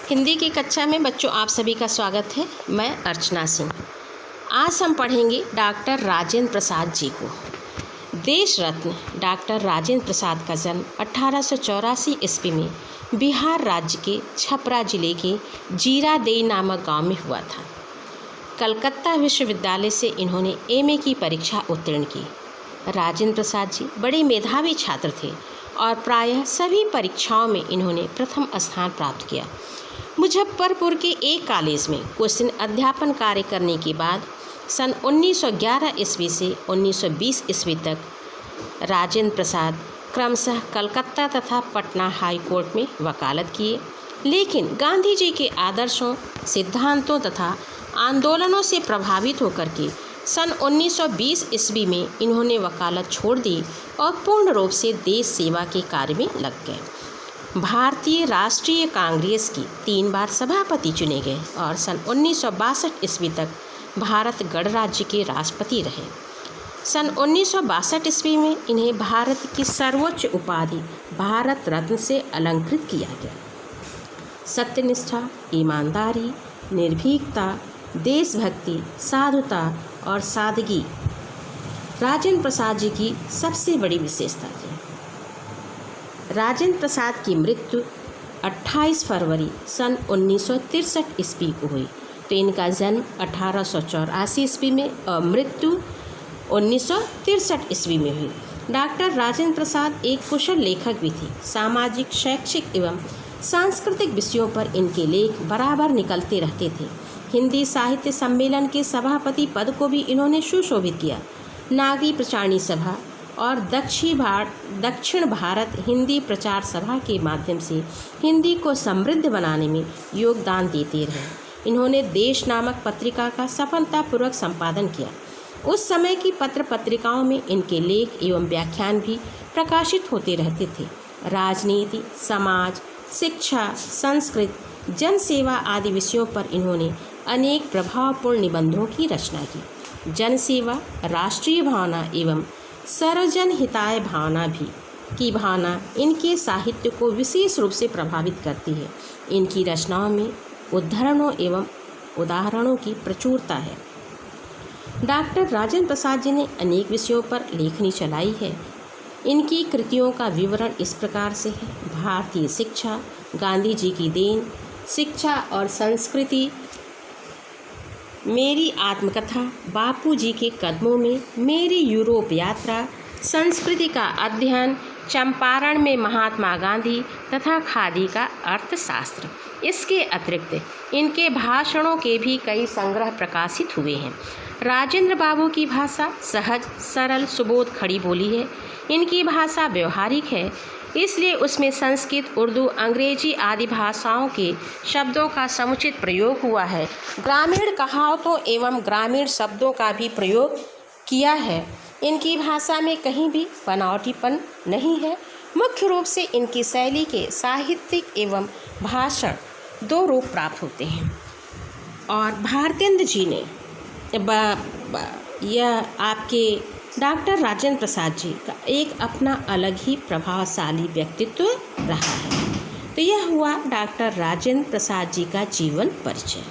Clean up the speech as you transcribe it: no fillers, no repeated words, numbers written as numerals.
हिंदी की कक्षा में बच्चों आप सभी का स्वागत है। मैं अर्चना सिंह। आज हम पढ़ेंगे डॉक्टर राजेंद्र प्रसाद जी को। देश रत्न डॉक्टर राजेंद्र प्रसाद का जन्म 1884 ईस्वी में बिहार राज्य के छपरा जिले के जीरादेई नामक गांव में हुआ था। कलकत्ता विश्वविद्यालय से इन्होंने एमए की परीक्षा उत्तीर्ण की। राजेंद्र प्रसाद जी बड़े मेधावी छात्र थे और प्रायः सभी परीक्षाओं में इन्होंने प्रथम स्थान प्राप्त किया। मुजफ्फरपुर के एक कॉलेज में कुछ दिन अध्यापन कार्य करने के बाद सन 1911 ईस्वी से 1920 ईस्वी तक राजेंद्र प्रसाद क्रमशः कलकत्ता तथा पटना हाई कोर्ट में वकालत किए, लेकिन गांधी जी के आदर्शों, सिद्धांतों तथा आंदोलनों से प्रभावित होकर के सन 1920 ईस्वी में इन्होंने वकालत छोड़ दी और पूर्ण रूप से देश सेवा के कार्य में लग गए। भारतीय राष्ट्रीय कांग्रेस की 3 बार सभापति चुने गए और सन 1962 ईस्वी तक भारत गणराज्य के राष्ट्रपति रहे। सन 1962 ईस्वी में इन्हें भारत की सर्वोच्च उपाधि भारत रत्न से अलंकृत किया गया। सत्यनिष्ठा, ईमानदारी, निर्भीकता, देशभक्ति, साधुता और सादगी राजेंद्र प्रसाद जी की सबसे बड़ी विशेषता थी। राजेंद्र प्रसाद की मृत्यु 28 फरवरी सन 1963 ईस्वी को हुई, तो इनका जन्म 1884 ईस्वी में और मृत्यु 1963 ईस्वी में हुई। डॉक्टर राजेंद्र प्रसाद एक कुशल लेखक भी थे। सामाजिक, शैक्षिक एवं सांस्कृतिक विषयों पर इनके लेख बराबर निकलते रहते थे। हिंदी साहित्य सम्मेलन के सभापति पद को भी इन्होंने सुशोभित किया। नागरी प्रचारणी सभा और दक्षिण भारत हिंदी प्रचार सभा के माध्यम से हिंदी को समृद्ध बनाने में योगदान देते रहे। इन्होंने देश नामक पत्रिका का सफलतापूर्वक संपादन किया। उस समय की पत्र पत्रिकाओं में इनके लेख एवं व्याख्यान भी प्रकाशित होते रहते थे। राजनीति, समाज, शिक्षा, संस्कृत, जनसेवा आदि विषयों पर इन्होंने अनेक प्रभावपूर्ण निबंधों की रचना की। जनसेवा, राष्ट्रीय भावना एवं सर्वजन हिताय भावना की भावना इनके साहित्य को विशेष रूप से प्रभावित करती है। इनकी रचनाओं में उद्धरणों एवं उदाहरणों की प्रचुरता है। डॉक्टर राजेंद्र प्रसाद जी ने अनेक विषयों पर लेखनी चलाई है। इनकी कृतियों का विवरण इस प्रकार से है। भारतीय शिक्षा, गांधी जी की देन, शिक्षा और संस्कृति, मेरी आत्मकथा, बापू जी के कदमों में, मेरी यूरोप यात्रा, संस्कृति का अध्ययन, चंपारण में महात्मा गांधी तथा खादी का अर्थशास्त्र। इसके अतिरिक्त इनके भाषणों के भी कई संग्रह प्रकाशित हुए हैं। राजेंद्र बाबू की भाषा सहज, सरल, सुबोध, खड़ी बोली है। इनकी भाषा व्यवहारिक है, इसलिए उसमें संस्कृत, उर्दू, अंग्रेजी आदि भाषाओं के शब्दों का समुचित प्रयोग हुआ है। ग्रामीण कहावतों एवं ग्रामीण शब्दों का भी प्रयोग किया है। इनकी भाषा में कहीं भी बनावटीपन नहीं है। मुख्य रूप से इनकी शैली के साहित्यिक एवं भाषण 2 रूप प्राप्त होते हैं। और भारतेंद्र जी ने यह आपके डॉक्टर राजेंद्र प्रसाद जी का एक अपना अलग ही प्रभावशाली व्यक्तित्व रहा है। तो यह हुआ डॉक्टर राजेंद्र प्रसाद जी का जीवन परिचय।